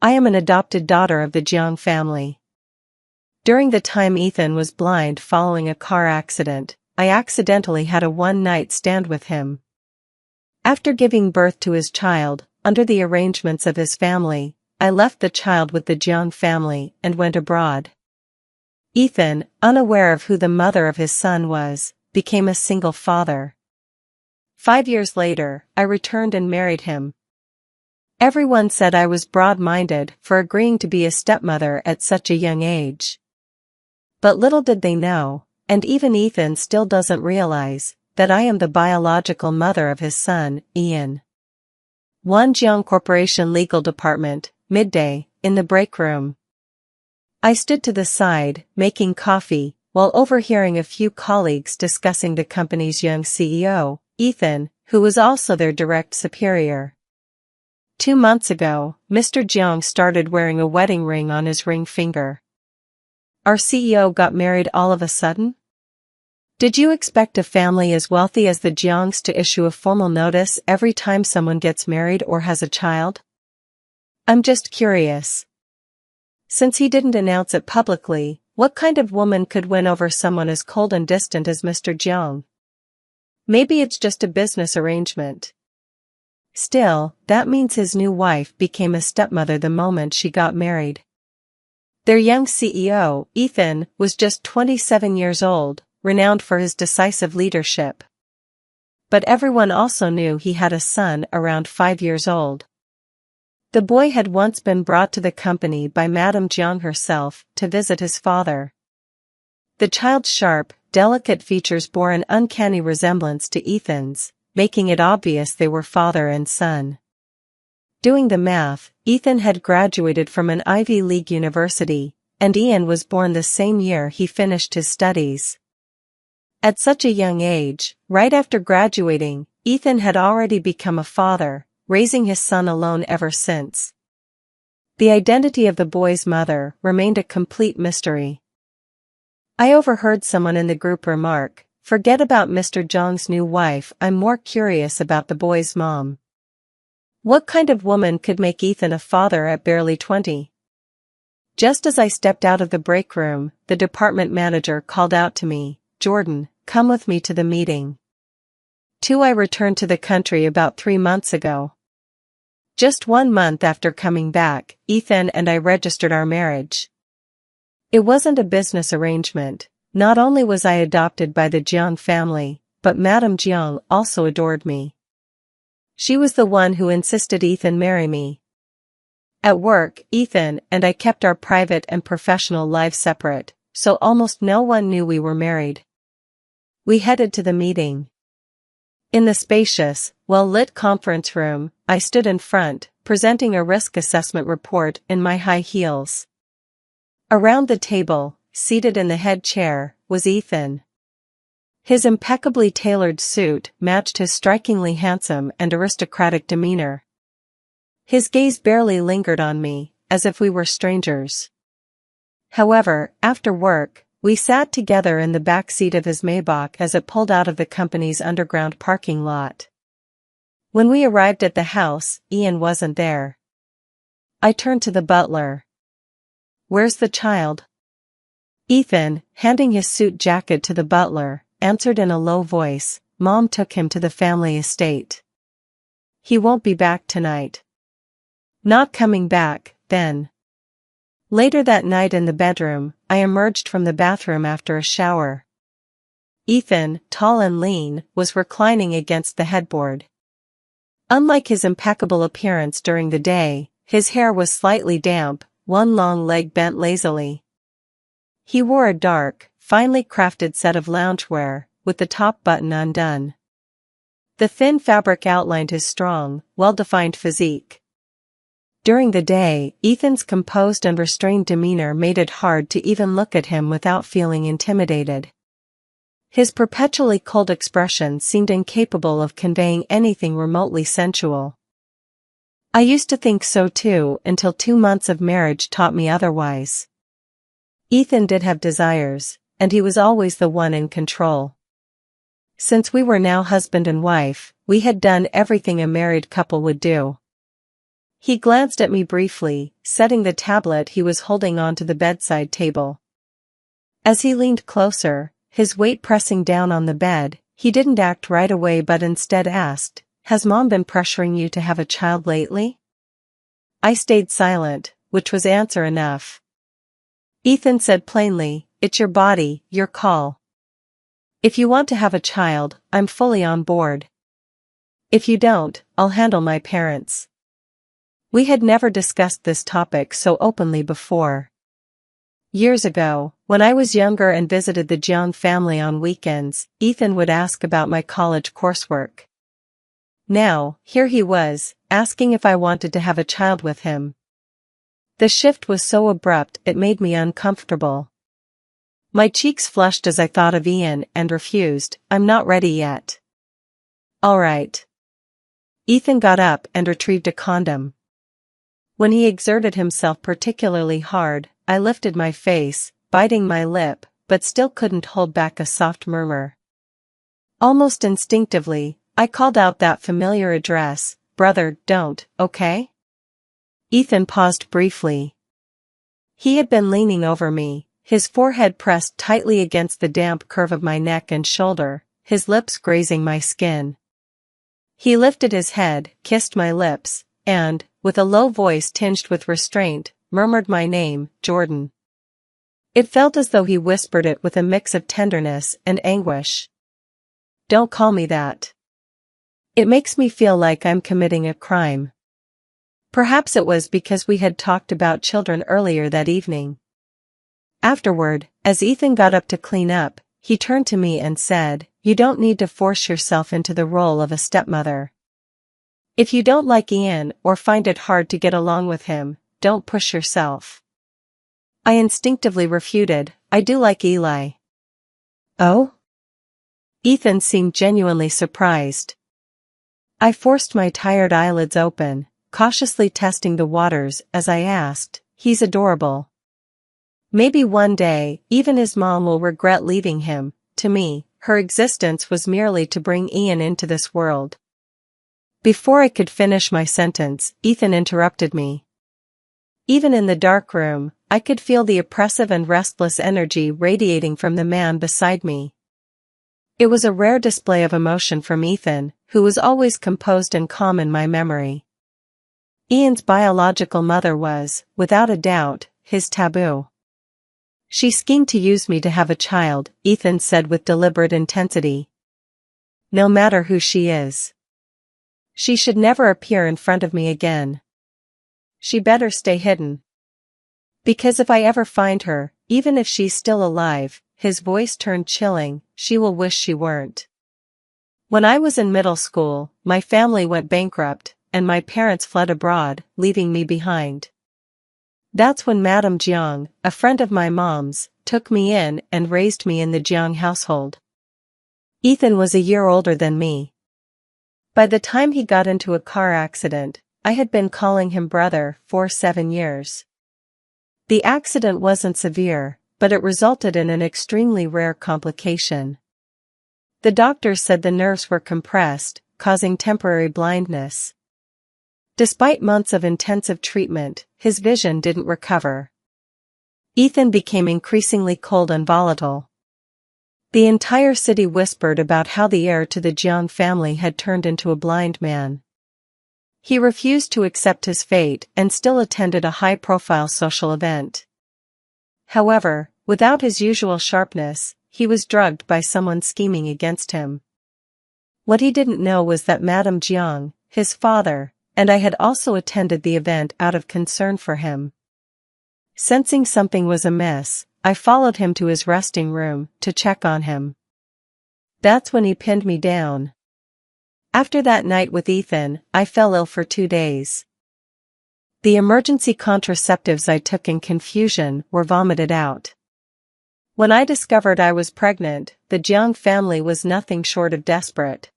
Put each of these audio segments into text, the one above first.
I am an adopted daughter of the Jiang family. During the time Ethan was blind following a car accident, I accidentally had a one-night stand with him. After giving birth to his child, under the arrangements of his family, I left the child with the Jiang family and went abroad. Ethan, unaware of who the mother of his son was, became a single father. 5 years later, I returned and married him. Everyone said I was broad-minded for agreeing to be a stepmother at such a young age. But little did they know, and even Ethan still doesn't realize, that I am the biological mother of his son, Ian. 1 Jiang Corporation Legal Department, midday, in the break room. I stood to the side, making coffee, while overhearing a few colleagues discussing the company's young CEO, Ethan, who was also their direct superior. 2 months ago, Mr. Jiang started wearing a wedding ring on his ring finger. Our CEO got married all of a sudden? Did you expect a family as wealthy as the Jiangs to issue a formal notice every time someone gets married or has a child? I'm just curious. Since he didn't announce it publicly, what kind of woman could win over someone as cold and distant as Mr. Jiang? Maybe it's just a business arrangement. Still, that means his new wife became a stepmother the moment she got married. Their young CEO, Ethan, was just 27 years old, renowned for his decisive leadership. But everyone also knew he had a son around 5 years old. The boy had once been brought to the company by Madame Jiang herself to visit his father. The child's sharp, delicate features bore an uncanny resemblance to Ethan's, making it obvious they were father and son. Doing the math, Ethan had graduated from an Ivy League university, and Ian was born the same year he finished his studies. At such a young age, right after graduating, Ethan had already become a father, raising his son alone ever since. The identity of the boy's mother remained a complete mystery. I overheard someone in the group remark, "Forget about Mr. Jiang's new wife, I'm more curious about the boy's mom." What kind of woman could make Ethan a father at barely 20? Just as I stepped out of the break room, the department manager called out to me, "Jordan, come with me to the meeting." I returned to the country about 3 months ago. Just 1 month after coming back, Ethan and I registered our marriage. It wasn't a business arrangement. Not only was I adopted by the Jiang family, but Madame Jiang also adored me. She was the one who insisted Ethan marry me. At work, Ethan and I kept our private and professional lives separate, so almost no one knew we were married. We headed to the meeting. In the spacious, well-lit conference room, I stood in front, presenting a risk assessment report in my high heels. Around the table, seated in the head chair, was Ethan. His impeccably tailored suit matched his strikingly handsome and aristocratic demeanor. His gaze barely lingered on me, as if we were strangers. However, after work, we sat together in the back seat of his Maybach as it pulled out of the company's underground parking lot. When we arrived at the house, Ian wasn't there. I turned to the butler. "Where's the child?" Ethan, handing his suit jacket to the butler, answered in a low voice, "Mom took him to the family estate. He won't be back tonight." "Not coming back, then." Later that night in the bedroom, I emerged from the bathroom after a shower. Ethan, tall and lean, was reclining against the headboard. Unlike his impeccable appearance during the day, his hair was slightly damp, one long leg bent lazily. He wore a dark, finely crafted set of loungewear, with the top button undone. The thin fabric outlined his strong, well-defined physique. During the day, Ethan's composed and restrained demeanor made it hard to even look at him without feeling intimidated. His perpetually cold expression seemed incapable of conveying anything remotely sensual. I used to think so too until 2 months of marriage taught me otherwise. Ethan did have desires, and he was always the one in control. Since we were now husband and wife, we had done everything a married couple would do. He glanced at me briefly, setting the tablet he was holding onto the bedside table. As he leaned closer, his weight pressing down on the bed, he didn't act right away but instead asked, "Has Mom been pressuring you to have a child lately?" I stayed silent, which was answer enough. Ethan said plainly, "It's your body, your call. If you want to have a child, I'm fully on board. If you don't, I'll handle my parents." We had never discussed this topic so openly before. Years ago, when I was younger and visited the Jiang family on weekends, Ethan would ask about my college coursework. Now, here he was, asking if I wanted to have a child with him. The shift was so abrupt it made me uncomfortable. My cheeks flushed as I thought of Ian and refused, "I'm not ready yet." "All right." Ethan got up and retrieved a condom. When he exerted himself particularly hard, I lifted my face, biting my lip, but still couldn't hold back a soft murmur. Almost instinctively, I called out that familiar address, "Brother, don't, okay?" Ethan paused briefly. He had been leaning over me, his forehead pressed tightly against the damp curve of my neck and shoulder, his lips grazing my skin. He lifted his head, kissed my lips, and, with a low voice tinged with restraint, murmured my name, "Jordan." It felt as though he whispered it with a mix of tenderness and anguish. "Don't call me that. It makes me feel like I'm committing a crime." Perhaps it was because we had talked about children earlier that evening. Afterward, as Ethan got up to clean up, he turned to me and said, "You don't need to force yourself into the role of a stepmother. If you don't like Ian or find it hard to get along with him, don't push yourself." I instinctively refuted, "I do like Eli." "Oh?" Ethan seemed genuinely surprised. I forced my tired eyelids open, cautiously testing the waters as I asked, "He's adorable. Maybe one day, even his mom will regret leaving him." To me, her existence was merely to bring Ian into this world. Before I could finish my sentence, Ethan interrupted me. Even in the dark room, I could feel the oppressive and restless energy radiating from the man beside me. It was a rare display of emotion from Ethan, who was always composed and calm in my memory. Ian's biological mother was, without a doubt, his taboo. "She schemed to use me to have a child," Ethan said with deliberate intensity. "No matter who she is. She should never appear in front of me again. She better stay hidden. Because if I ever find her, even if she's still alive," his voice turned chilling, "she will wish she weren't." When I was in middle school, my family went bankrupt, and my parents fled abroad, leaving me behind. That's when Madame Jiang, a friend of my mom's, took me in and raised me in the Jiang household. Ethan was a year older than me. By the time he got into a car accident, I had been calling him brother for 7 years. The accident wasn't severe, but it resulted in an extremely rare complication. The doctors said the nerves were compressed, causing temporary blindness. Despite months of intensive treatment, his vision didn't recover. Ethan became increasingly cold and volatile. The entire city whispered about how the heir to the Jiang family had turned into a blind man. He refused to accept his fate and still attended a high-profile social event. However, without his usual sharpness, he was drugged by someone scheming against him. What he didn't know was that Madame Jiang, his father, and I had also attended the event out of concern for him. Sensing something was amiss, I followed him to his resting room to check on him. That's when he pinned me down. After that night with Ethan, I fell ill for 2 days. The emergency contraceptives I took in confusion were vomited out. When I discovered I was pregnant, the Jiang family was nothing short of desperate.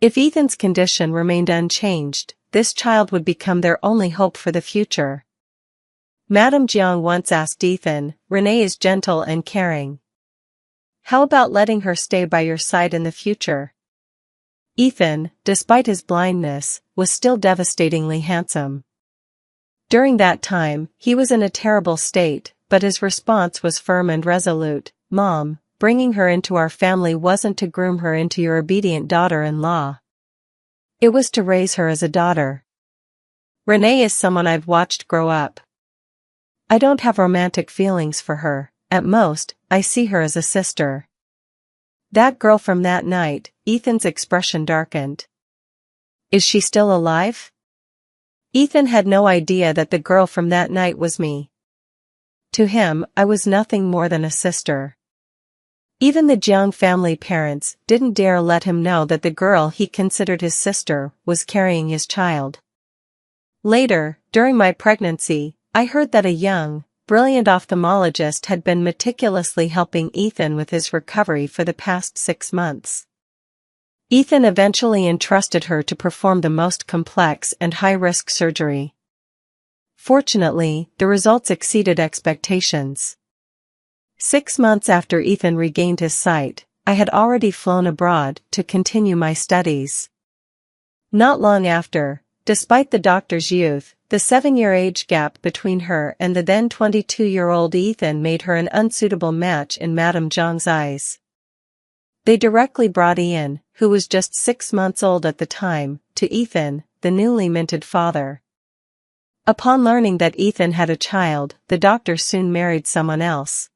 If Ethan's condition remained unchanged, this child would become their only hope for the future. Madame Jiang once asked Ethan, "Renee is gentle and caring. How about letting her stay by your side in the future?" Ethan, despite his blindness, was still devastatingly handsome. During that time, he was in a terrible state, but his response was firm and resolute. "Mom, bringing her into our family wasn't to groom her into your obedient daughter-in-law. It was to raise her as a daughter. Renee is someone I've watched grow up. I don't have romantic feelings for her. At most, I see her as a sister." That girl from that night, Ethan's expression darkened. Is she still alive? Ethan had no idea that the girl from that night was me. To him, I was nothing more than a sister. Even the Jiang family parents didn't dare let him know that the girl he considered his sister was carrying his child. Later, during my pregnancy, I heard that a young, brilliant ophthalmologist had been meticulously helping Ethan with his recovery for the past 6 months. Ethan eventually entrusted her to perform the most complex and high-risk surgery. Fortunately, the results exceeded expectations. 6 months after Ethan regained his sight, I had already flown abroad to continue my studies. Not long after, despite the doctor's youth, the 7-year age gap between her and the then 22-year-old Ethan made her an unsuitable match in Madame Zhang's eyes. They directly brought Ian, who was just 6 months old at the time, to Ethan, the newly minted father. Upon learning that Ethan had a child, the doctor soon married someone else.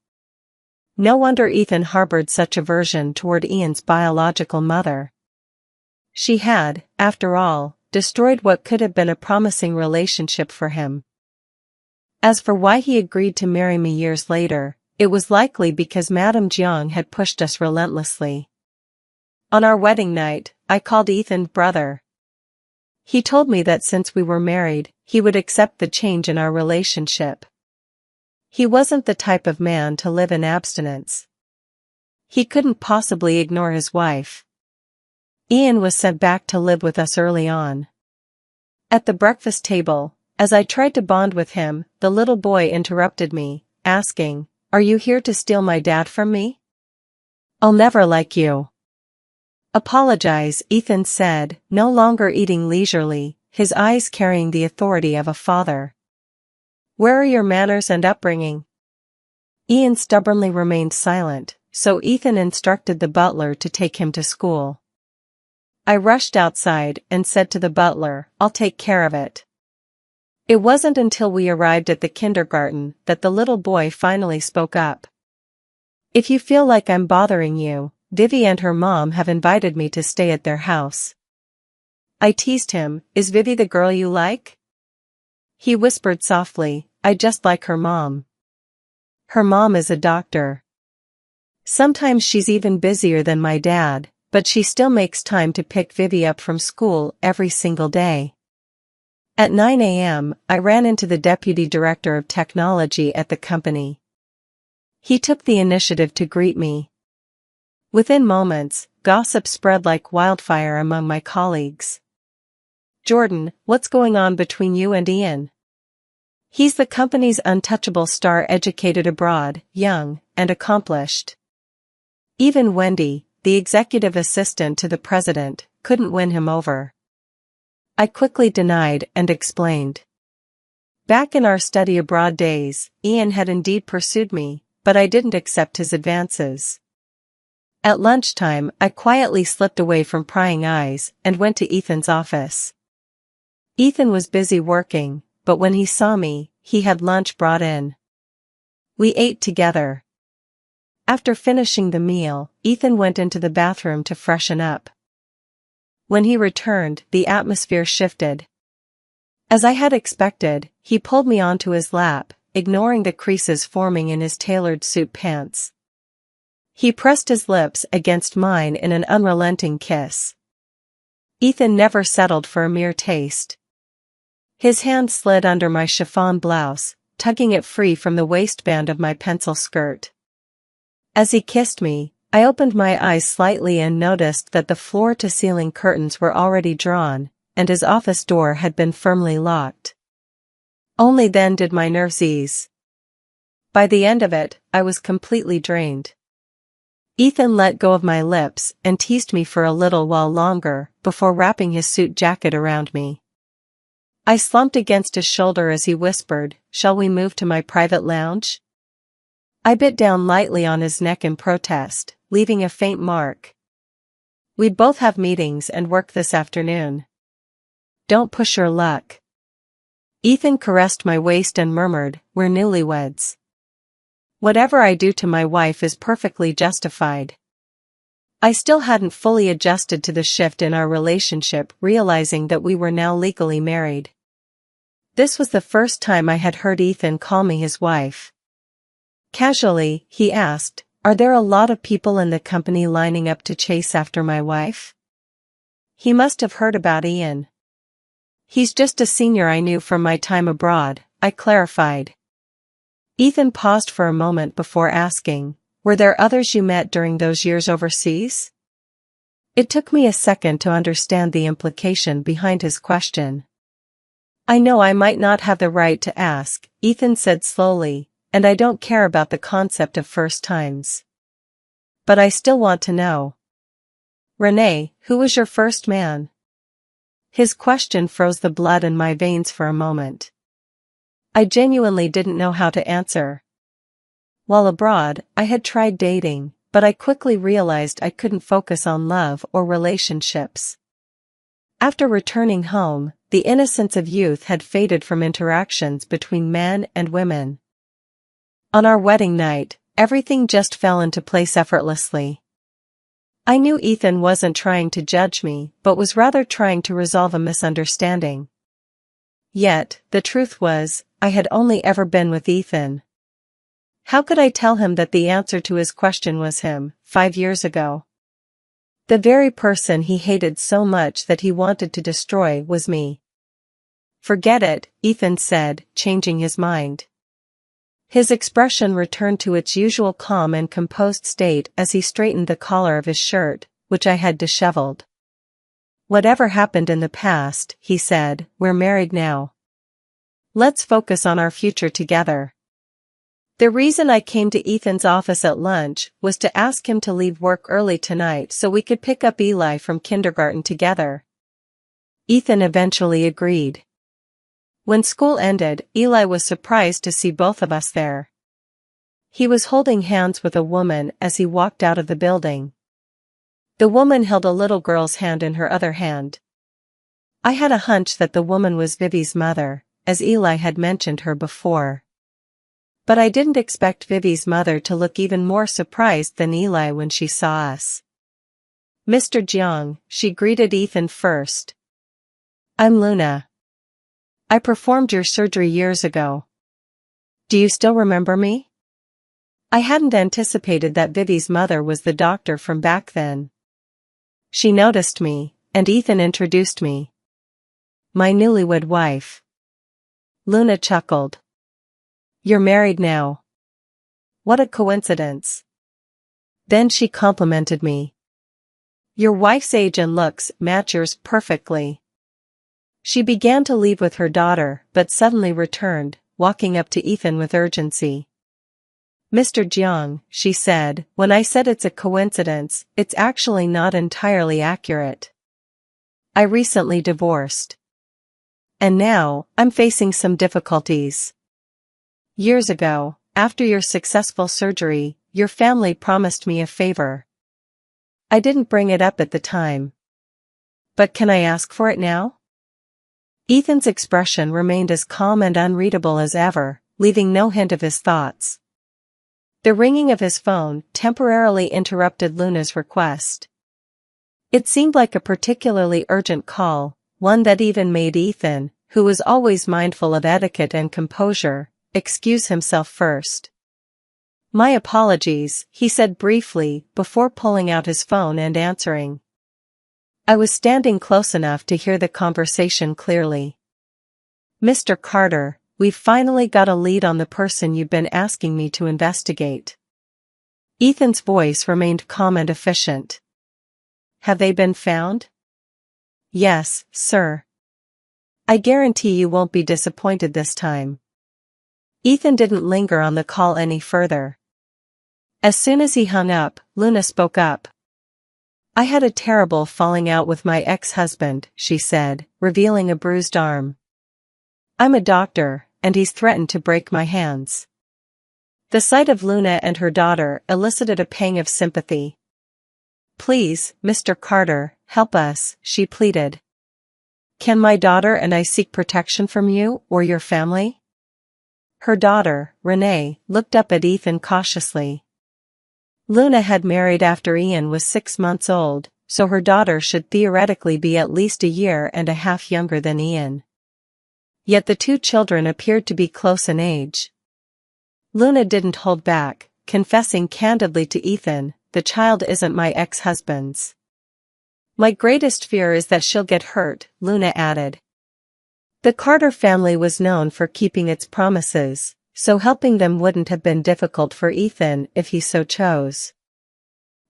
No wonder Ethan harbored such aversion toward Ian's biological mother. She had, after all, destroyed what could have been a promising relationship for him. As for why he agreed to marry me years later, it was likely because Madame Jiang had pushed us relentlessly. On our wedding night, I called Ethan brother. He told me that since we were married, he would accept the change in our relationship. He wasn't the type of man to live in abstinence. He couldn't possibly ignore his wife. Ian was sent back to live with us early on. At the breakfast table, as I tried to bond with him, the little boy interrupted me, asking, "Are you here to steal my dad from me? I'll never like you." "Apologize," Ethan said, no longer eating leisurely, his eyes carrying the authority of a father. "Where are your manners and upbringing?" Ian stubbornly remained silent, so Ethan instructed the butler to take him to school. I rushed outside and said to the butler, "I'll take care of it." It wasn't until we arrived at the kindergarten that the little boy finally spoke up. "If you feel like I'm bothering you, Vivi and her mom have invited me to stay at their house." I teased him, "Is Vivi the girl you like?" He whispered softly, "I just like her mom. Her mom is a doctor. Sometimes she's even busier than my dad, but she still makes time to pick Vivi up from school every single day." At 9 a.m., I ran into the deputy director of technology at the company. He took the initiative to greet me. Within moments, gossip spread like wildfire among my colleagues. "Jordan, what's going on between you and Ian? He's the company's untouchable star, educated abroad, young, and accomplished. Even Wendy, the executive assistant to the president, couldn't win him over." I quickly denied and explained. Back in our study abroad days, Ian had indeed pursued me, but I didn't accept his advances. At lunchtime, I quietly slipped away from prying eyes and went to Ethan's office. Ethan was busy working, but when he saw me, he had lunch brought in. We ate together. After finishing the meal, Ethan went into the bathroom to freshen up. When he returned, the atmosphere shifted. As I had expected, he pulled me onto his lap, ignoring the creases forming in his tailored suit pants. He pressed his lips against mine in an unrelenting kiss. Ethan never settled for a mere taste. His hand slid under my chiffon blouse, tugging it free from the waistband of my pencil skirt. As he kissed me, I opened my eyes slightly and noticed that the floor-to-ceiling curtains were already drawn, and his office door had been firmly locked. Only then did my nerves ease. By the end of it, I was completely drained. Ethan let go of my lips and teased me for a little while longer before wrapping his suit jacket around me. I slumped against his shoulder as he whispered, "Shall we move to my private lounge?" I bit down lightly on his neck in protest, leaving a faint mark. "We'd both have meetings and work this afternoon. Don't push your luck." Ethan caressed my waist and murmured, "We're newlyweds. Whatever I do to my wife is perfectly justified." I still hadn't fully adjusted to the shift in our relationship, realizing that we were now legally married. This was the first time I had heard Ethan call me his wife. Casually, he asked, "Are there a lot of people in the company lining up to chase after my wife?" He must have heard about Ian. "He's just a senior I knew from my time abroad," I clarified. Ethan paused for a moment before asking, "Were there others you met during those years overseas?" It took me a second to understand the implication behind his question. "I know I might not have the right to ask," Ethan said slowly, "and I don't care about the concept of first times. But I still want to know. Renee, who was your first man?" His question froze the blood in my veins for a moment. I genuinely didn't know how to answer. While abroad, I had tried dating, but I quickly realized I couldn't focus on love or relationships. After returning home, the innocence of youth had faded from interactions between men and women. On our wedding night, everything just fell into place effortlessly. I knew Ethan wasn't trying to judge me, but was rather trying to resolve a misunderstanding. Yet, the truth was, I had only ever been with Ethan. How could I tell him that the answer to his question was him, 5 years ago? The very person he hated so much that he wanted to destroy was me. "Forget it," Ethan said, changing his mind. His expression returned to its usual calm and composed state as he straightened the collar of his shirt, which I had disheveled. "Whatever happened in the past," he said, "we're married now. Let's focus on our future together." The reason I came to Ethan's office at lunch was to ask him to leave work early tonight so we could pick up Eli from kindergarten together. Ethan eventually agreed. When school ended, Eli was surprised to see both of us there. He was holding hands with a woman as he walked out of the building. The woman held a little girl's hand in her other hand. I had a hunch that the woman was Vivi's mother, as Eli had mentioned her before. But I didn't expect Vivi's mother to look even more surprised than Eli when she saw us. "Mr. Jiang," she greeted Ethan first. "I'm Luna. I performed your surgery years ago. Do you still remember me?" I hadn't anticipated that Vivi's mother was the doctor from back then. She noticed me, and Ethan introduced me. "My newlywed wife." Luna chuckled. "You're married now. What a coincidence." Then she complimented me. "Your wife's age and looks match yours perfectly." She began to leave with her daughter, but suddenly returned, walking up to Ethan with urgency. "Mr. Jiang," she said, "when I said it's a coincidence, it's actually not entirely accurate. I recently divorced. And now, I'm facing some difficulties. Years ago, after your successful surgery, your family promised me a favor. I didn't bring it up at the time. But can I ask for it now?" Ethan's expression remained as calm and unreadable as ever, leaving no hint of his thoughts. The ringing of his phone temporarily interrupted Luna's request. It seemed like a particularly urgent call, one that even made Ethan, who was always mindful of etiquette and composure, excuse himself first. "My apologies," he said briefly, before pulling out his phone and answering. I was standing close enough to hear the conversation clearly. "Mr. Carter, we've finally got a lead on the person you've been asking me to investigate." Ethan's voice remained calm and efficient. "Have they been found?" "Yes, sir. I guarantee you won't be disappointed this time." Ethan didn't linger on the call any further. As soon as he hung up, Luna spoke up. I had a terrible falling out with my ex-husband, she said, revealing a bruised arm. I'm a doctor, and he's threatened to break my hands. The sight of Luna and her daughter elicited a pang of sympathy. Please, Mr. Carter, help us, she pleaded. Can my daughter and I seek protection from you or your family? Her daughter, Renee, looked up at Ethan cautiously. Luna had married after Ian was 6 months old, so her daughter should theoretically be at least a year and a half younger than Ian. Yet the two children appeared to be close in age. Luna didn't hold back, confessing candidly to Ethan, the child isn't my ex-husband's. My greatest fear is that she'll get hurt, Luna added. The Carter family was known for keeping its promises, so helping them wouldn't have been difficult for Ethan if he so chose.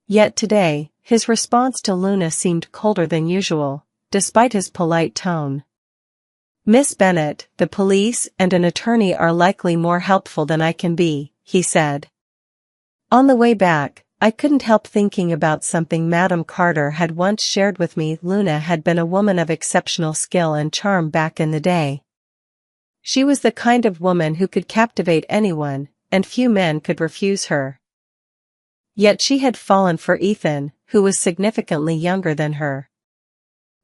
Yet today, his response to Luna seemed colder than usual, despite his polite tone. Miss Bennett, the police and an attorney are likely more helpful than I can be, he said. On the way back, I couldn't help thinking about something Madam Carter had once shared with me. Luna had been a woman of exceptional skill and charm back in the day. She was the kind of woman who could captivate anyone, and few men could refuse her. Yet she had fallen for Ethan, who was significantly younger than her.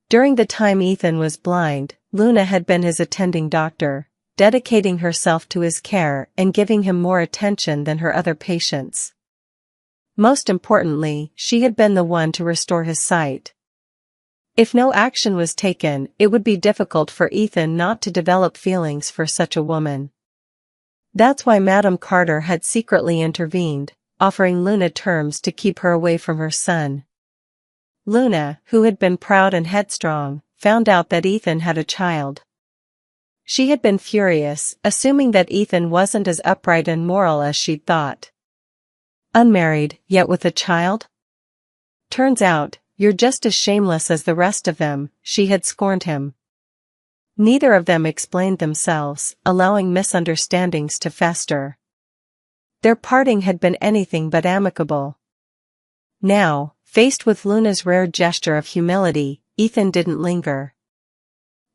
During the time Ethan was blind, Luna had been his attending doctor, dedicating herself to his care and giving him more attention than her other patients. Most importantly, she had been the one to restore his sight. If no action was taken, it would be difficult for Ethan not to develop feelings for such a woman. That's why Madam Carter had secretly intervened, offering Luna terms to keep her away from her son. Luna, who had been proud and headstrong, found out that Ethan had a child. She had been furious, assuming that Ethan wasn't as upright and moral as she'd thought. Unmarried, yet with a child? Turns out, you're just as shameless as the rest of them, she had scorned him. Neither of them explained themselves, allowing misunderstandings to fester. Their parting had been anything but amicable. Now, faced with Luna's rare gesture of humility, Ethan didn't linger.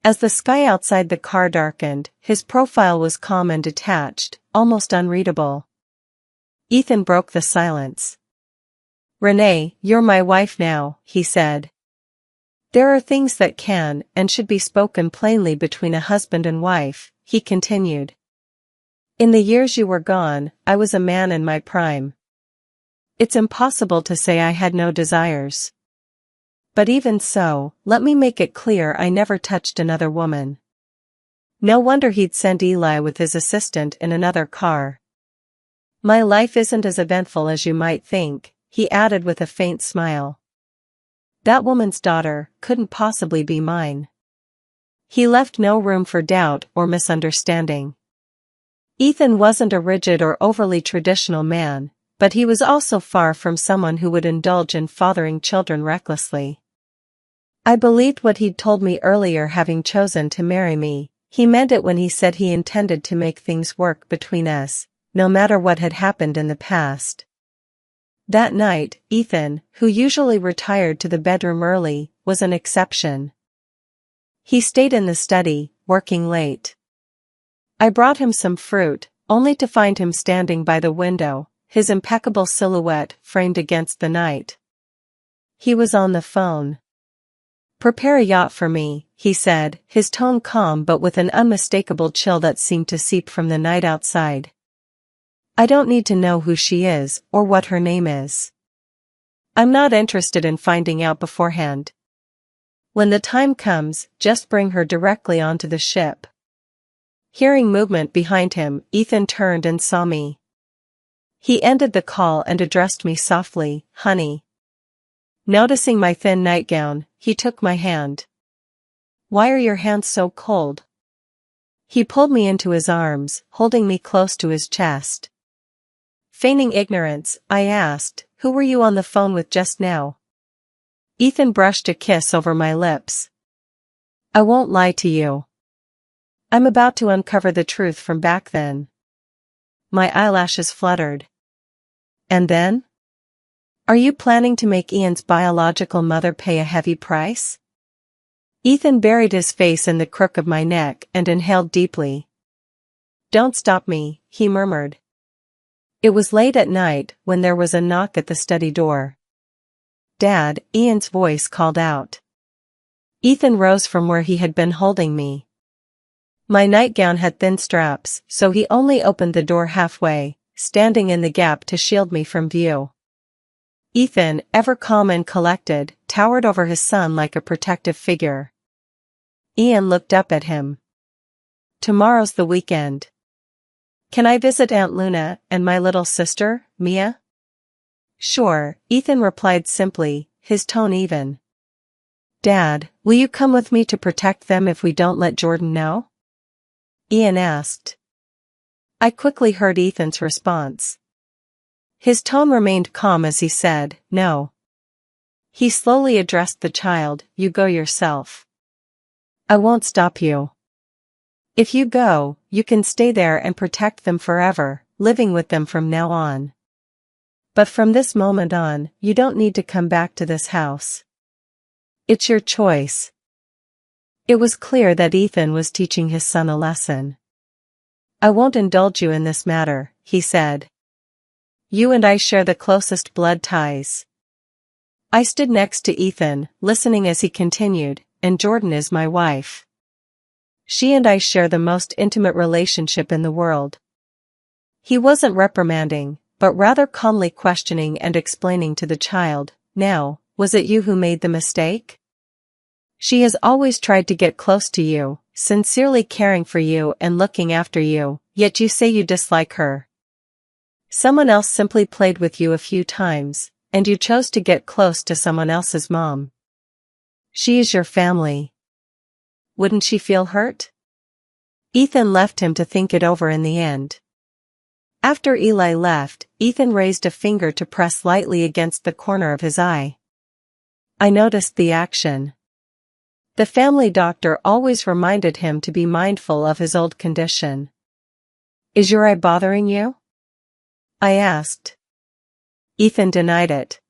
As the sky outside the car darkened, his profile was calm and detached, almost unreadable. Ethan broke the silence. Renee, you're my wife now, he said. There are things that can and should be spoken plainly between a husband and wife, he continued. In the years you were gone, I was a man in my prime. It's impossible to say I had no desires. But even so, let me make it clear I never touched another woman. No wonder he'd send Eli with his assistant in another car. My life isn't as eventful as you might think, he added with a faint smile. That woman's daughter couldn't possibly be mine. He left no room for doubt or misunderstanding. Ethan wasn't a rigid or overly traditional man, but he was also far from someone who would indulge in fathering children recklessly. I believed what he'd told me earlier. Having chosen to marry me, he meant it when he said he intended to make things work between us, no matter what had happened in the past. That night, Ethan, who usually retired to the bedroom early, was an exception. He stayed in the study, working late. I brought him some fruit, only to find him standing by the window, his impeccable silhouette framed against the night. He was on the phone. Prepare a yacht for me, he said, his tone calm but with an unmistakable chill that seemed to seep from the night outside. I don't need to know who she is or what her name is. I'm not interested in finding out beforehand. When the time comes, just bring her directly onto the ship. Hearing movement behind him, Ethan turned and saw me. He ended the call and addressed me softly, honey. Noticing my thin nightgown, he took my hand. Why are your hands so cold? He pulled me into his arms, holding me close to his chest. Feigning ignorance, I asked, who were you on the phone with just now? Ethan brushed a kiss over my lips. I won't lie to you. I'm about to uncover the truth from back then. My eyelashes fluttered. And then? Are you planning to make Ian's biological mother pay a heavy price? Ethan buried his face in the crook of my neck and inhaled deeply. Don't stop me, he murmured. It was late at night when there was a knock at the study door. Dad, Ian's voice called out. Ethan rose from where he had been holding me. My nightgown had thin straps, so he only opened the door halfway, standing in the gap to shield me from view. Ethan, ever calm and collected, towered over his son like a protective figure. Ian looked up at him. Tomorrow's the weekend. Can I visit Aunt Luna and my little sister, Mia? Sure, Ethan replied simply, his tone even. Dad, will you come with me to protect them if we don't let Jordan know? Ian asked. I quickly heard Ethan's response. His tone remained calm as he said, no. He slowly addressed the child, you go yourself. I won't stop you. If you go, you can stay there and protect them forever, living with them from now on. But from this moment on, you don't need to come back to this house. It's your choice. It was clear that Ethan was teaching his son a lesson. I won't indulge you in this matter, he said. You and I share the closest blood ties. I stood next to Ethan, listening as he continued, and Jordan is my wife. She and I share the most intimate relationship in the world. He wasn't reprimanding, but rather calmly questioning and explaining to the child, now, was it you who made the mistake? She has always tried to get close to you, sincerely caring for you and looking after you, yet you say you dislike her. Someone else simply played with you a few times, and you chose to get close to someone else's mom. She is your family. Wouldn't she feel hurt? Ethan left him to think it over in the end. After Eli left, Ethan raised a finger to press lightly against the corner of his eye. I noticed the action. The family doctor always reminded him to be mindful of his old condition. Is your eye bothering you? I asked. Ethan denied it.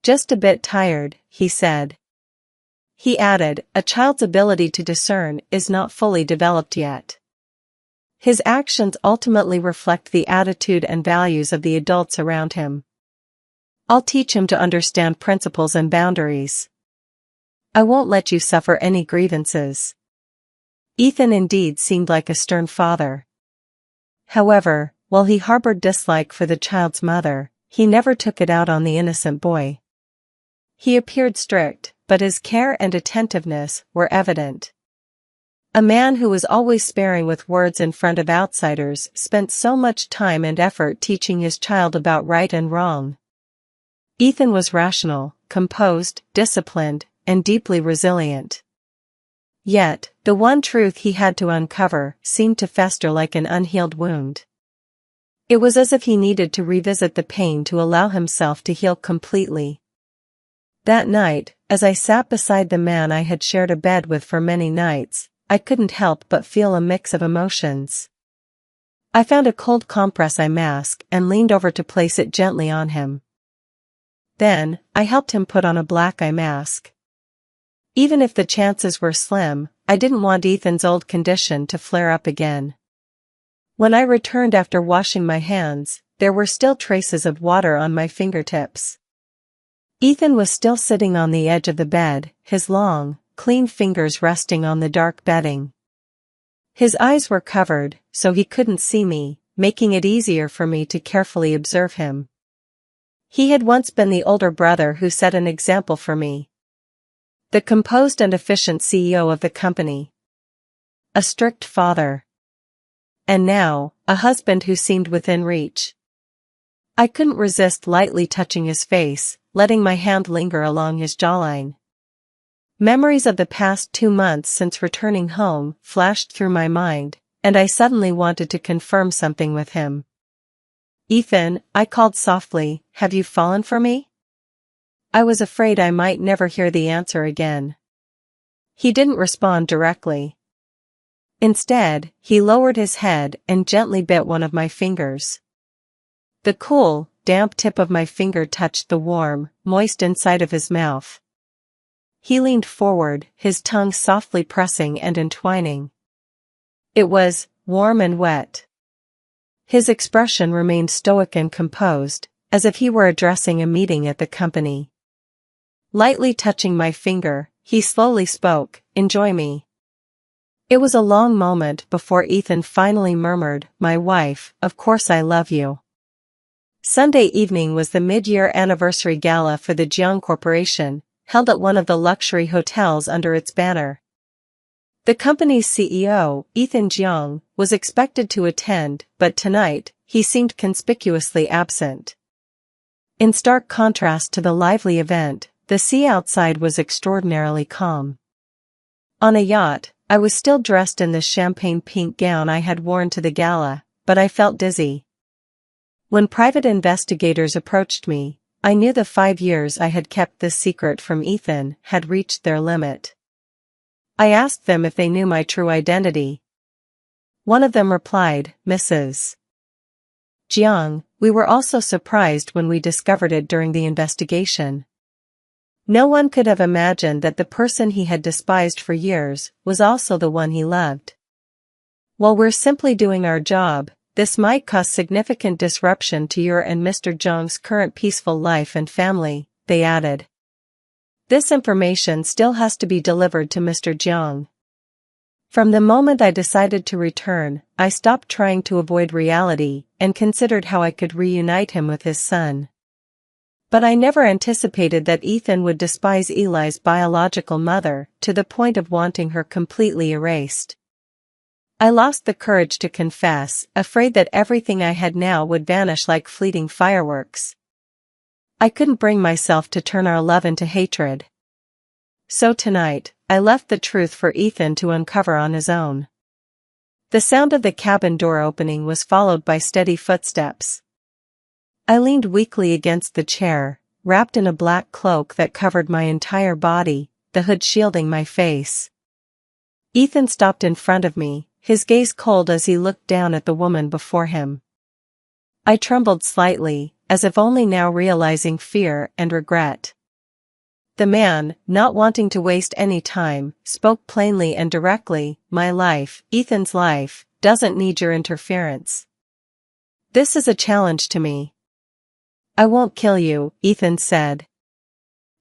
Just a bit tired, he said. He added, a child's ability to discern is not fully developed yet. His actions ultimately reflect the attitude and values of the adults around him. I'll teach him to understand principles and boundaries. I won't let you suffer any grievances. Ethan indeed seemed like a stern father. However, while he harbored dislike for the child's mother, he never took it out on the innocent boy. He appeared strict, but his care and attentiveness were evident. A man who was always sparing with words in front of outsiders spent so much time and effort teaching his child about right and wrong. Ethan was rational, composed, disciplined, and deeply resilient. Yet, the one truth he had to uncover seemed to fester like an unhealed wound. It was as if he needed to revisit the pain to allow himself to heal completely. That night, as I sat beside the man I had shared a bed with for many nights, I couldn't help but feel a mix of emotions. I found a cold compress eye mask and leaned over to place it gently on him. Then, I helped him put on a black eye mask. Even if the chances were slim, I didn't want Ethan's old condition to flare up again. When I returned after washing my hands, there were still traces of water on my fingertips. Ethan was still sitting on the edge of the bed, his long, clean fingers resting on the dark bedding. His eyes were covered, so he couldn't see me, making it easier for me to carefully observe him. He had once been the older brother who set an example for me. The composed and efficient CEO of the company. A strict father. And now, a husband who seemed within reach. I couldn't resist lightly touching his face, letting my hand linger along his jawline. Memories of the past 2 months since returning home flashed through my mind, and I suddenly wanted to confirm something with him. Ethan, I called softly, have you fallen for me? I was afraid I might never hear the answer again. He didn't respond directly. Instead, he lowered his head and gently bit one of my fingers. The cool, damp tip of my finger touched the warm, moist inside of his mouth. He leaned forward, his tongue softly pressing and entwining. It was warm and wet. His expression remained stoic and composed, as if he were addressing a meeting at the company. Lightly touching my finger, he slowly spoke, "Enjoy me." It was a long moment before Ethan finally murmured, "My wife, of course I love you." Sunday evening was the mid-year anniversary gala for the Jiang Corporation, held at one of the luxury hotels under its banner. The company's CEO, Ethan Jiang, was expected to attend, but tonight, he seemed conspicuously absent. In stark contrast to the lively event, the sea outside was extraordinarily calm. On a yacht, I was still dressed in the champagne pink gown I had worn to the gala, but I felt dizzy. When private investigators approached me, I knew the 5 years I had kept this secret from Ethan had reached their limit. I asked them if they knew my true identity. One of them replied, "Mrs. Jiang, we were also surprised when we discovered it during the investigation." No one could have imagined that the person he had despised for years was also the one he loved. "While we're simply doing our job, this might cause significant disruption to your and Mr. Jiang's current peaceful life and family," they added. "This information still has to be delivered to Mr. Jiang." From the moment I decided to return, I stopped trying to avoid reality and considered how I could reunite him with his son. But I never anticipated that Ethan would despise Eli's biological mother to the point of wanting her completely erased. I lost the courage to confess, afraid that everything I had now would vanish like fleeting fireworks. I couldn't bring myself to turn our love into hatred. So tonight, I left the truth for Ethan to uncover on his own. The sound of the cabin door opening was followed by steady footsteps. I leaned weakly against the chair, wrapped in a black cloak that covered my entire body, the hood shielding my face. Ethan stopped in front of me, his gaze cold as he looked down at the woman before him. I trembled slightly, as if only now realizing fear and regret. The man, not wanting to waste any time, spoke plainly and directly, "My life, Ethan's life, doesn't need your interference. This is a challenge to me." "I won't kill you," Ethan said.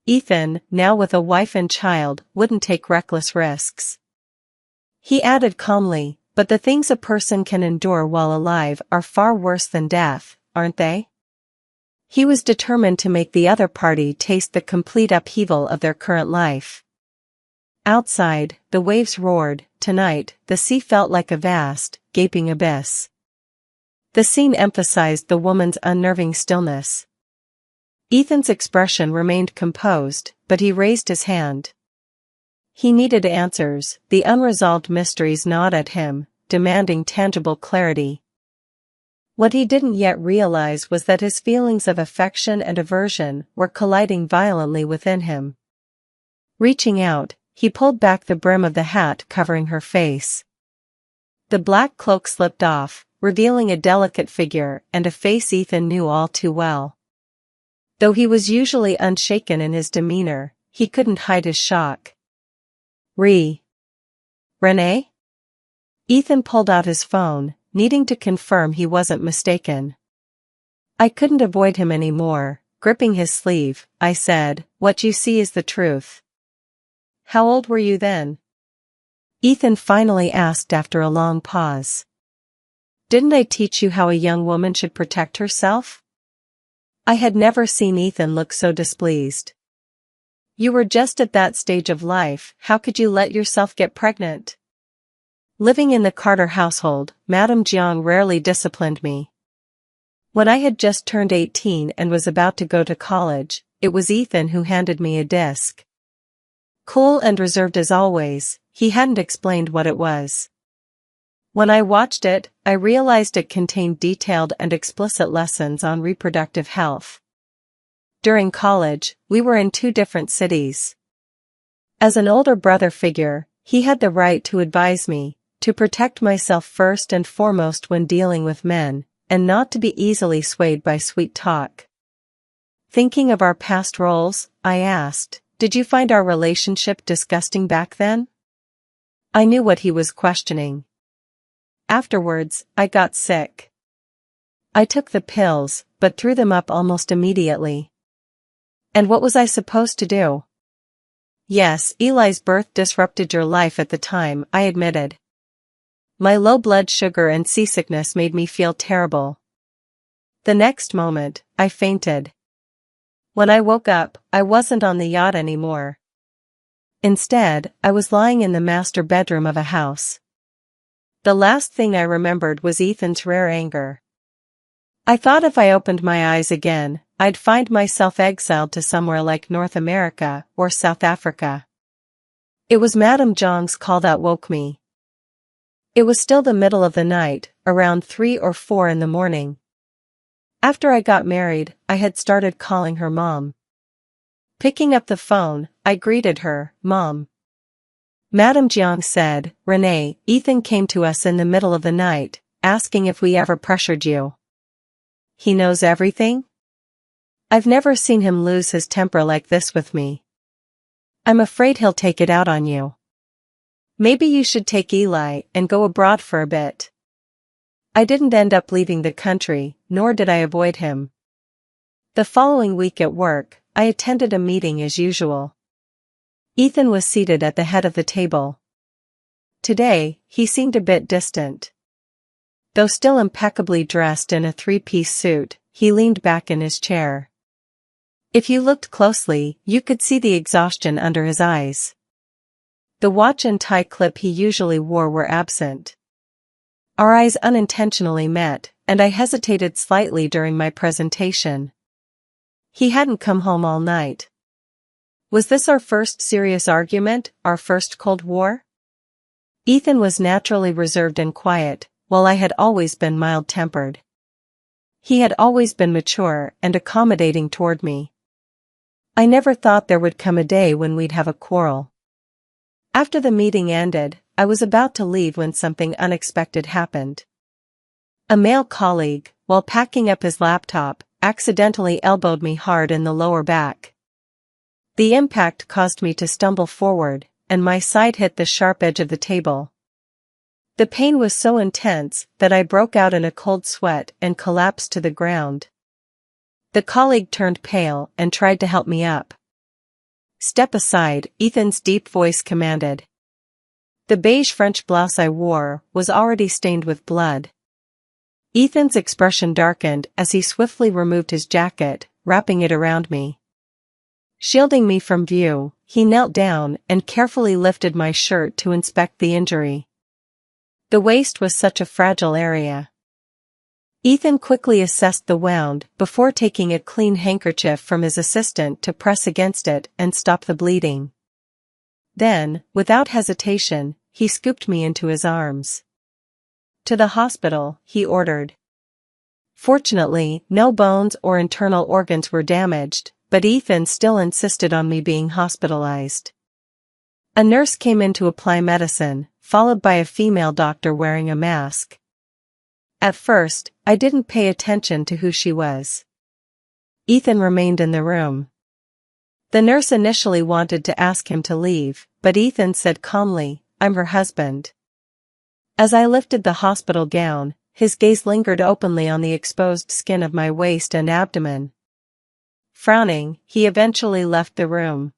Ethan, now with a wife and child, wouldn't take reckless risks. He added calmly, "But the things a person can endure while alive are far worse than death, aren't they?" He was determined to make the other party taste the complete upheaval of their current life. Outside, the waves roared. Tonight, the sea felt like a vast, gaping abyss. The scene emphasized the woman's unnerving stillness. Ethan's expression remained composed, but he raised his hand. He needed answers, the unresolved mysteries gnawed at him, demanding tangible clarity. What he didn't yet realize was that his feelings of affection and aversion were colliding violently within him. Reaching out, he pulled back the brim of the hat covering her face. The black cloak slipped off, revealing a delicate figure and a face Ethan knew all too well. Though he was usually unshaken in his demeanor, he couldn't hide his shock. Renee? Ethan pulled out his phone, needing to confirm he wasn't mistaken. I couldn't avoid him anymore. Gripping his sleeve, I said, "What you see is the truth." "How old were you then?" Ethan finally asked after a long pause. "Didn't I teach you how a young woman should protect herself?" I had never seen Ethan look so displeased. "You were just at that stage of life, how could you let yourself get pregnant?" Living in the Carter household, Madame Jiang rarely disciplined me. When I had just turned 18 and was about to go to college, it was Ethan who handed me a disc. Cool and reserved as always, he hadn't explained what it was. When I watched it, I realized it contained detailed and explicit lessons on reproductive health. During college, we were in 2 different cities. As an older brother figure, he had the right to advise me, to protect myself first and foremost when dealing with men, and not to be easily swayed by sweet talk. Thinking of our past roles, I asked, "Did you find our relationship disgusting back then?" I knew what he was questioning. Afterwards, I got sick. I took the pills, but threw them up almost immediately. And what was I supposed to do? Yes, Eli's birth disrupted your life at the time, I admitted. My low blood sugar and seasickness made me feel terrible. The next moment, I fainted. When I woke up, I wasn't on the yacht anymore. Instead, I was lying in the master bedroom of a house. The last thing I remembered was Ethan's rare anger. I thought if I opened my eyes again, I'd find myself exiled to somewhere like North America or South Africa. It was Madame Zhang's call that woke me. It was still the middle of the night, around 3 or 4 in the morning. After I got married, I had started calling her Mom. Picking up the phone, I greeted her, "Mom." Madame Zhang said, "Renee, Ethan came to us in the middle of the night, asking if we ever pressured you. He knows everything? I've never seen him lose his temper like this with me. I'm afraid he'll take it out on you. Maybe you should take Eli and go abroad for a bit." I didn't end up leaving the country, nor did I avoid him. The following week at work, I attended a meeting as usual. Ethan was seated at the head of the table. Today, he seemed a bit distant. Though still impeccably dressed in a 3-piece suit, he leaned back in his chair. If you looked closely, you could see the exhaustion under his eyes. The watch and tie clip he usually wore were absent. Our eyes unintentionally met, and I hesitated slightly during my presentation. He hadn't come home all night. Was this our first serious argument, our first Cold War? Ethan was naturally reserved and quiet, while I had always been mild-tempered. He had always been mature and accommodating toward me. I never thought there would come a day when we'd have a quarrel. After the meeting ended, I was about to leave when something unexpected happened. A male colleague, while packing up his laptop, accidentally elbowed me hard in the lower back. The impact caused me to stumble forward, and my side hit the sharp edge of the table. The pain was so intense that I broke out in a cold sweat and collapsed to the ground. The colleague turned pale and tried to help me up. "Step aside," Ethan's deep voice commanded. The beige French blouse I wore was already stained with blood. Ethan's expression darkened as he swiftly removed his jacket, wrapping it around me. Shielding me from view, he knelt down and carefully lifted my shirt to inspect the injury. The waist was such a fragile area. Ethan quickly assessed the wound before taking a clean handkerchief from his assistant to press against it and stop the bleeding. Then, without hesitation, he scooped me into his arms. "To the hospital," he ordered. Fortunately, no bones or internal organs were damaged, but Ethan still insisted on me being hospitalized. A nurse came in to apply medicine, followed by a female doctor wearing a mask. At first, I didn't pay attention to who she was. Ethan remained in the room. The nurse initially wanted to ask him to leave, but Ethan said calmly, "I'm her husband." As I lifted the hospital gown, his gaze lingered openly on the exposed skin of my waist and abdomen. Frowning, he eventually left the room.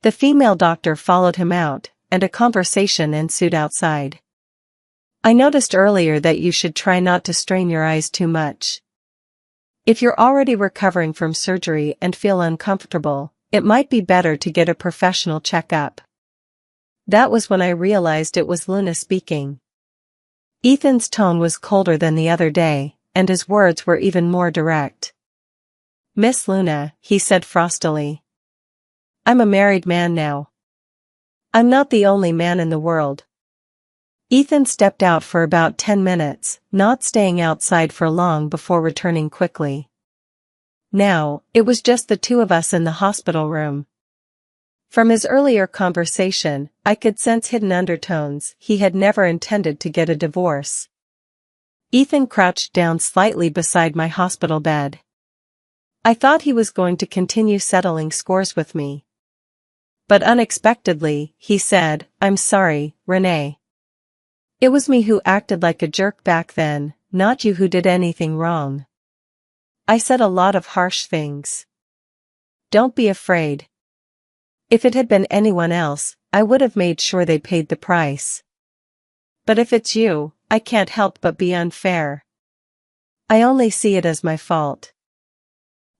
The female doctor followed him out, and a conversation ensued outside. "I noticed earlier that you should try not to strain your eyes too much. If you're already recovering from surgery and feel uncomfortable, it might be better to get a professional checkup." That was when I realized it was Luna speaking. Ethan's tone was colder than the other day, and his words were even more direct. "Miss Luna," he said frostily. "I'm a married man now. I'm not the only man in the world." Ethan stepped out for about 10 minutes, not staying outside for long before returning quickly. Now, it was just the two of us in the hospital room. From his earlier conversation, I could sense hidden undertones. He had never intended to get a divorce. Ethan crouched down slightly beside my hospital bed. I thought he was going to continue settling scores with me. But unexpectedly, he said, "I'm sorry, Renee. It was me who acted like a jerk back then, not you who did anything wrong. I said a lot of harsh things. Don't be afraid. If it had been anyone else, I would have made sure they paid the price. But if it's you, I can't help but be unfair. I only see it as my fault."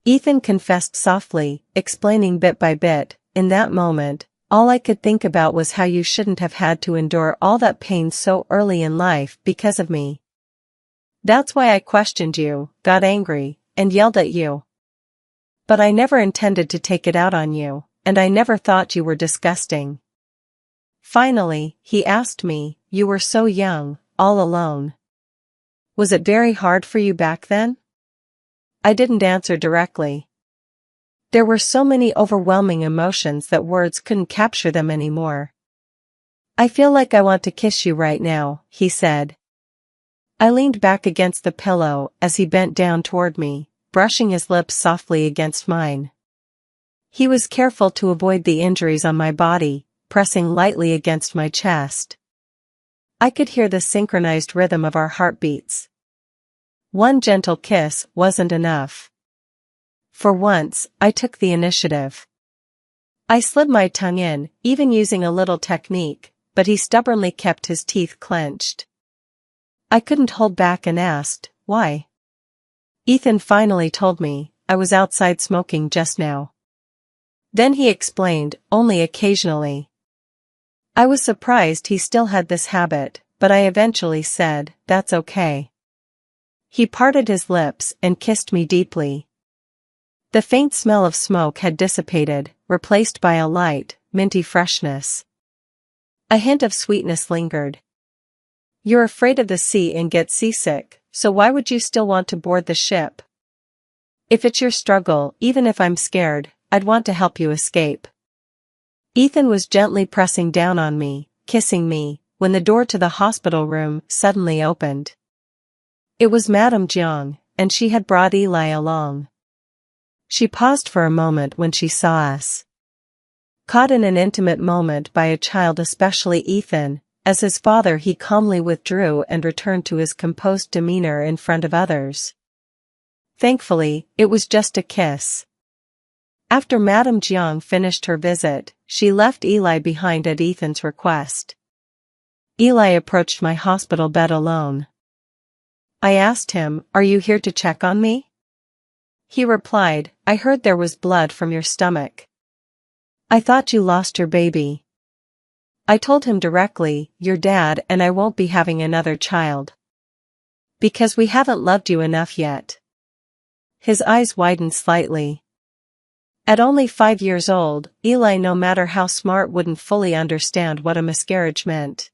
Ethan confessed softly, explaining bit by bit. In that moment, all I could think about was how you shouldn't have had to endure all that pain so early in life because of me. That's why I questioned you, got angry, and yelled at you. But I never intended to take it out on you, and I never thought you were disgusting. Finally, he asked me, "You were so young, all alone. Was it very hard for you back then?" I didn't answer directly. There were so many overwhelming emotions that words couldn't capture them anymore. "I feel like I want to kiss you right now," he said. I leaned back against the pillow as he bent down toward me, brushing his lips softly against mine. He was careful to avoid the injuries on my body, pressing lightly against my chest. I could hear the synchronized rhythm of our heartbeats. One gentle kiss wasn't enough. For once, I took the initiative. I slid my tongue in, even using a little technique, but he stubbornly kept his teeth clenched. I couldn't hold back and asked, "Why?" Ethan finally told me, "I was outside smoking just now." Then he explained, "Only occasionally." I was surprised he still had this habit, but I eventually said, "That's okay." He parted his lips and kissed me deeply. The faint smell of smoke had dissipated, replaced by a light, minty freshness. A hint of sweetness lingered. "You're afraid of the sea and get seasick, so why would you still want to board the ship? If it's your struggle, even if I'm scared, I'd want to help you escape." Ethan was gently pressing down on me, kissing me, when the door to the hospital room suddenly opened. It was Madame Jiang, and she had brought Eli along. She paused for a moment when she saw us. Caught in an intimate moment by a child, especially Ethan, as his father, he calmly withdrew and returned to his composed demeanor in front of others. Thankfully, it was just a kiss. After Madame Jiang finished her visit, she left Eli behind at Ethan's request. Eli approached my hospital bed alone. I asked him, "Are you here to check on me?" He replied, "I heard there was blood from your stomach. I thought you lost your baby." I told him directly, "Your dad and I won't be having another child. Because we haven't loved you enough yet." His eyes widened slightly. At only 5 years old, Eli, no matter how smart, wouldn't fully understand what a miscarriage meant.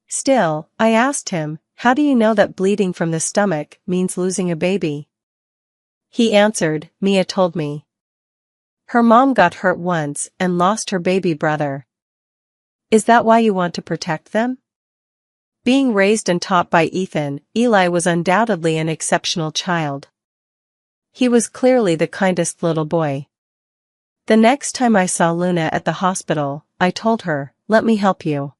Still, I asked him, "How do you know that bleeding from the stomach means losing a baby?" He answered, "Mia told me. Her mom got hurt once and lost her baby brother." Is that why you want to protect them? Being raised and taught by Ethan, Eli was undoubtedly an exceptional child. He was clearly the kindest little boy. The next time I saw Luna at the hospital, I told her, "Let me help you."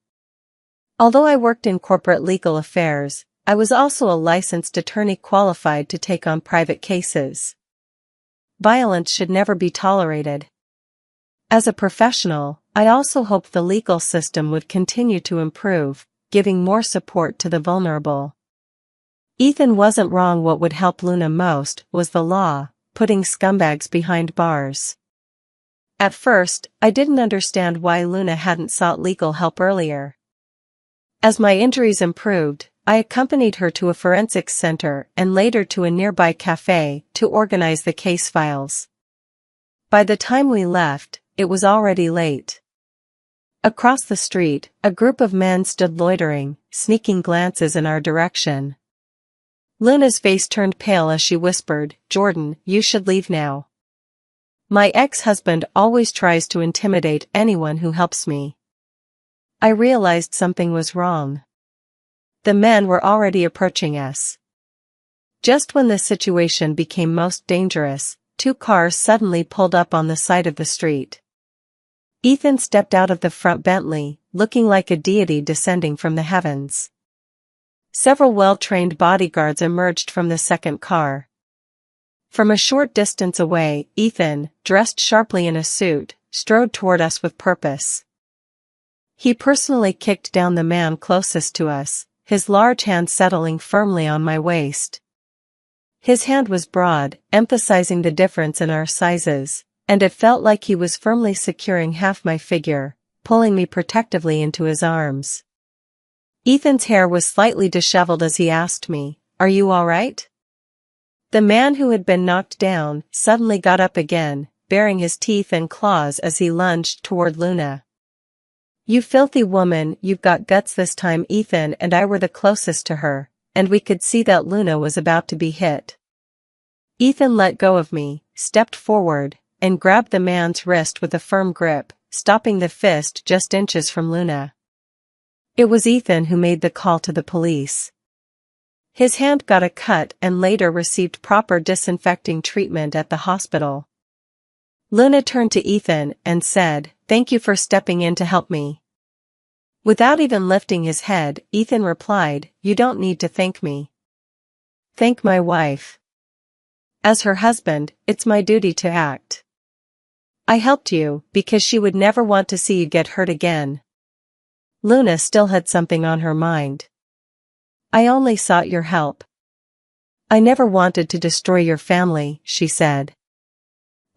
Although I worked in corporate legal affairs, I was also a licensed attorney qualified to take on private cases. Violence should never be tolerated. As a professional, I also hoped the legal system would continue to improve, giving more support to the vulnerable. Ethan wasn't wrong. What would help Luna most was the law, putting scumbags behind bars. At first, I didn't understand why Luna hadn't sought legal help earlier. As my injuries improved, I accompanied her to a forensics center and later to a nearby cafe to organize the case files. By the time we left, it was already late. Across the street, a group of men stood loitering, sneaking glances in our direction. Luna's face turned pale as she whispered, "Jordan, you should leave now. My ex-husband always tries to intimidate anyone who helps me." I realized something was wrong. The men were already approaching us. Just when the situation became most dangerous, two cars suddenly pulled up on the side of the street. Ethan stepped out of the front Bentley, looking like a deity descending from the heavens. Several well-trained bodyguards emerged from the second car. From a short distance away, Ethan, dressed sharply in a suit, strode toward us with purpose. He personally kicked down the man closest to us, his large hand settling firmly on my waist. His hand was broad, emphasizing the difference in our sizes, and it felt like he was firmly securing half my figure, pulling me protectively into his arms. Ethan's hair was slightly disheveled as he asked me, "Are you all right?" The man who had been knocked down suddenly got up again, baring his teeth and claws as he lunged toward Luna. "You filthy woman, you've got guts this time." Ethan and I were the closest to her, and we could see that Luna was about to be hit. Ethan let go of me, stepped forward, and grabbed the man's wrist with a firm grip, stopping the fist just inches from Luna. It was Ethan who made the call to the police. His hand got a cut and later received proper disinfecting treatment at the hospital. Luna turned to Ethan and said, "Thank you for stepping in to help me." Without even lifting his head, Ethan replied, "You don't need to thank me. Thank my wife. As her husband, it's my duty to act. I helped you because she would never want to see you get hurt again." Luna still had something on her mind. "I only sought your help. I never wanted to destroy your family," she said.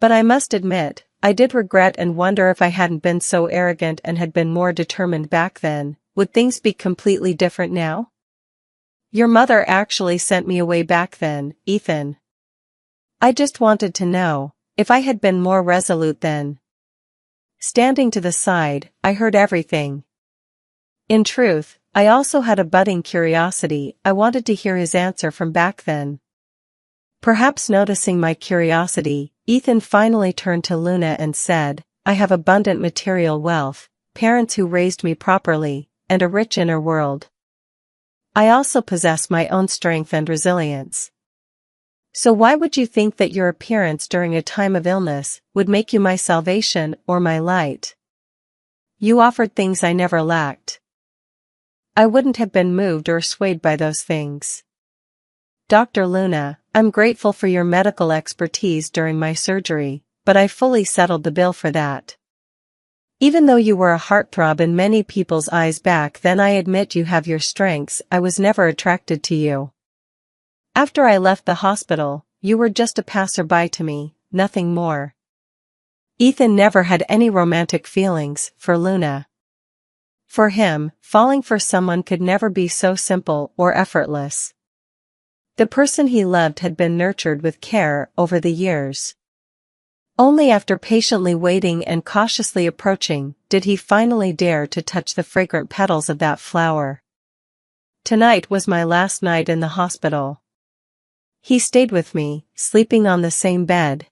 "But I must admit, I did regret and wonder if I hadn't been so arrogant and had been more determined back then, would things be completely different now? Your mother actually sent me away back then, Ethan. I just wanted to know, if I had been more resolute then." Standing to the side, I heard everything. In truth, I also had a budding curiosity. I wanted to hear his answer from back then. Perhaps noticing my curiosity, Ethan finally turned to Luna and said, "I have abundant material wealth, parents who raised me properly, and a rich inner world. I also possess my own strength and resilience. So why would you think that your appearance during a time of illness would make you my salvation or my light? You offered things I never lacked. I wouldn't have been moved or swayed by those things. Dr. Luna, I'm grateful for your medical expertise during my surgery, but I fully settled the bill for that. Even though you were a heartthrob in many people's eyes back then, I admit you have your strengths. I was never attracted to you. After I left the hospital, you were just a passerby to me, nothing more." Ethan never had any romantic feelings for Luna. For him, falling for someone could never be so simple or effortless. The person he loved had been nurtured with care over the years. Only after patiently waiting and cautiously approaching, did he finally dare to touch the fragrant petals of that flower. Tonight was my last night in the hospital. He stayed with me, sleeping on the same bed.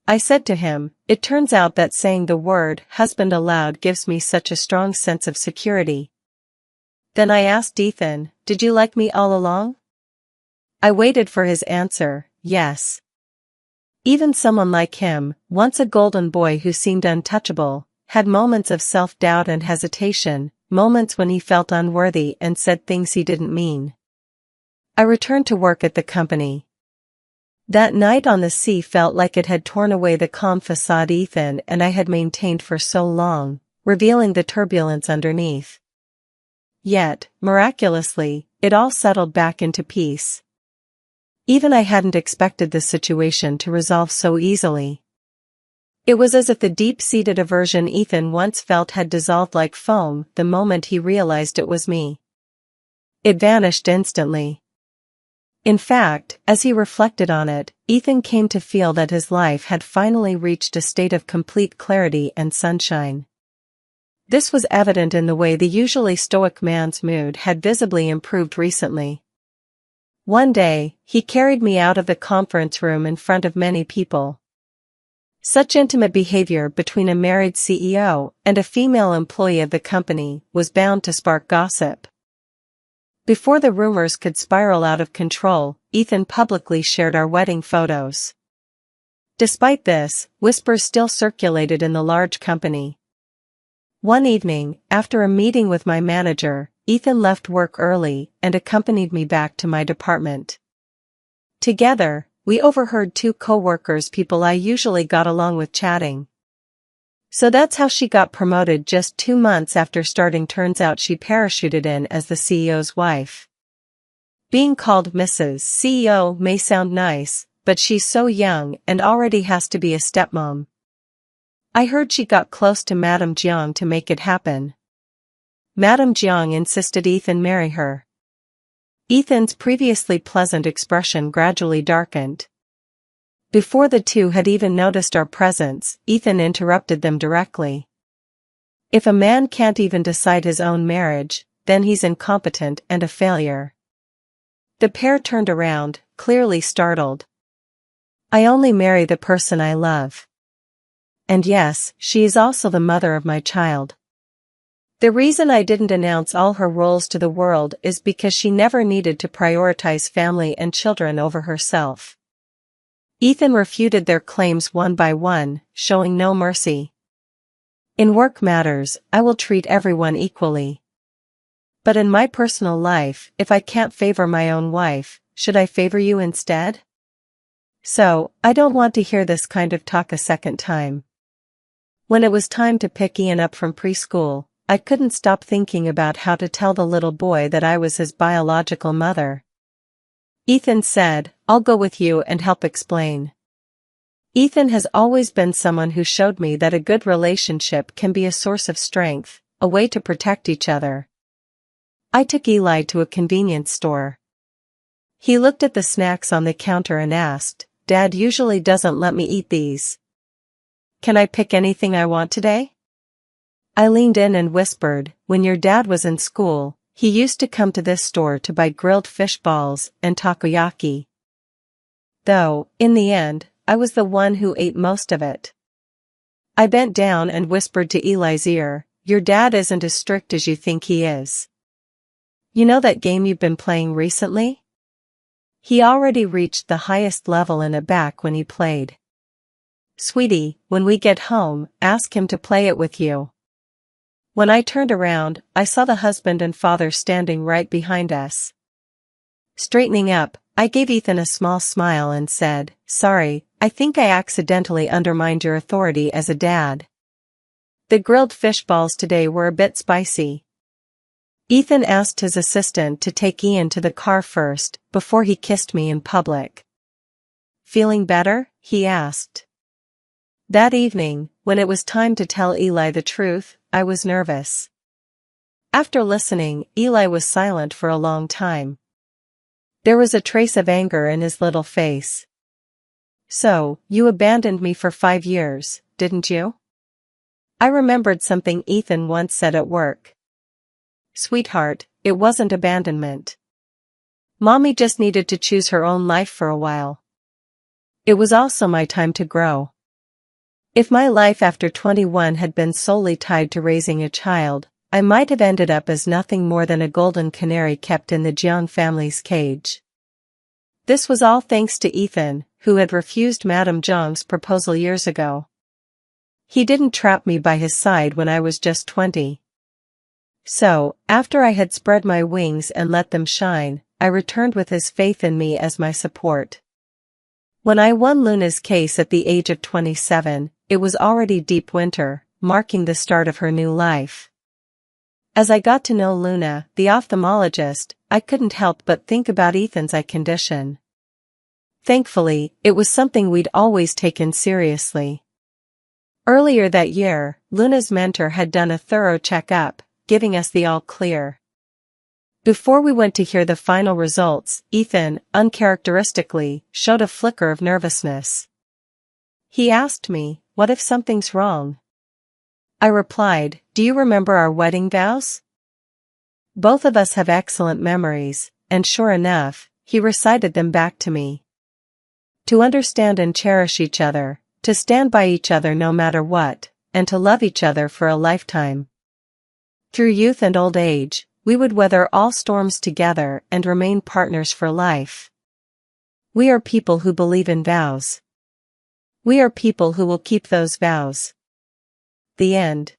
I said to him, "It turns out that saying the word husband aloud gives me such a strong sense of security." Then I asked Ethan, "Did you like me all along?" I waited for his answer, "Yes." Even someone like him, once a golden boy who seemed untouchable, had moments of self-doubt and hesitation, moments when he felt unworthy and said things he didn't mean. I returned to work at the company. That night on the sea felt like it had torn away the calm facade Ethan and I had maintained for so long, revealing the turbulence underneath. Yet, miraculously, it all settled back into peace. Even I hadn't expected this situation to resolve so easily. It was as if the deep-seated aversion Ethan once felt had dissolved like foam the moment he realized it was me. It vanished instantly. In fact, as he reflected on it, Ethan came to feel that his life had finally reached a state of complete clarity and sunshine. This was evident in the way the usually stoic man's mood had visibly improved recently. One day, he carried me out of the conference room in front of many people. Such intimate behavior between a married CEO and a female employee of the company was bound to spark gossip. Before the rumors could spiral out of control, Ethan publicly shared our wedding photos. Despite this, whispers still circulated in the large company. One evening, after a meeting with my manager, Ethan left work early and accompanied me back to my department. Together, we overheard two co-workers people I usually got along with chatting. "So that's how she got promoted just 2 months after starting. Turns out she parachuted in as the CEO's wife. Being called Mrs. CEO may sound nice, but she's so young and already has to be a stepmom. I heard she got close to Madame Jiang to make it happen. Madame Jiang insisted Ethan marry her." Ethan's previously pleasant expression gradually darkened. Before the two had even noticed our presence, Ethan interrupted them directly. "If a man can't even decide his own marriage, then he's incompetent and a failure." The pair turned around, clearly startled. "I only marry the person I love. And yes, she is also the mother of my child. The reason I didn't announce all her roles to the world is because she never needed to prioritize family and children over herself." Ethan refuted their claims one by one, showing no mercy. "In work matters, I will treat everyone equally. But in my personal life, if I can't favor my own wife, should I favor you instead? So, I don't want to hear this kind of talk a second time." When it was time to pick Ian up from preschool, I couldn't stop thinking about how to tell the little boy that I was his biological mother. Ethan said, "I'll go with you and help explain." Ethan has always been someone who showed me that a good relationship can be a source of strength, a way to protect each other. I took Eli to a convenience store. He looked at the snacks on the counter and asked, "Dad usually doesn't let me eat these. Can I pick anything I want today?" I leaned in and whispered, "When your dad was in school, he used to come to this store to buy grilled fish balls and takoyaki. Though, in the end, I was the one who ate most of it." I bent down and whispered to Eli's ear, "Your dad isn't as strict as you think he is. You know that game you've been playing recently? He already reached the highest level in it back when he played. Sweetie, when we get home, ask him to play it with you." When I turned around, I saw the husband and father standing right behind us. Straightening up, I gave Ethan a small smile and said, "Sorry, I think I accidentally undermined your authority as a dad. The grilled fish balls today were a bit spicy." Ethan asked his assistant to take Ian to the car first, before he kissed me in public. "Feeling better?" he asked. That evening, when it was time to tell Eli the truth, I was nervous. After listening, Eli was silent for a long time. There was a trace of anger in his little face. "So, you abandoned me for 5 years, didn't you?" I remembered something Ethan once said at work. "Sweetheart, it wasn't abandonment. Mommy just needed to choose her own life for a while. It was also my time to grow. If my life after 21 had been solely tied to raising a child, I might have ended up as nothing more than a golden canary kept in the Jiang family's cage." This was all thanks to Ethan, who had refused Madame Jiang's proposal years ago. He didn't trap me by his side when I was just 20. So, after I had spread my wings and let them shine, I returned with his faith in me as my support. When I won Luna's case at the age of 27, it was already deep winter, marking the start of her new life. As I got to know Luna, the ophthalmologist, I couldn't help but think about Ethan's eye condition. Thankfully, it was something we'd always taken seriously. Earlier that year, Luna's mentor had done a thorough checkup, giving us the all clear. Before we went to hear the final results, Ethan, uncharacteristically, showed a flicker of nervousness. He asked me, "What if something's wrong?" I replied, "Do you remember our wedding vows?" Both of us have excellent memories, and sure enough, he recited them back to me. To understand and cherish each other, to stand by each other no matter what, and to love each other for a lifetime. Through youth and old age, We would weather all storms together and remain partners for life. We are people who believe in vows. We are people who will keep those vows. The end.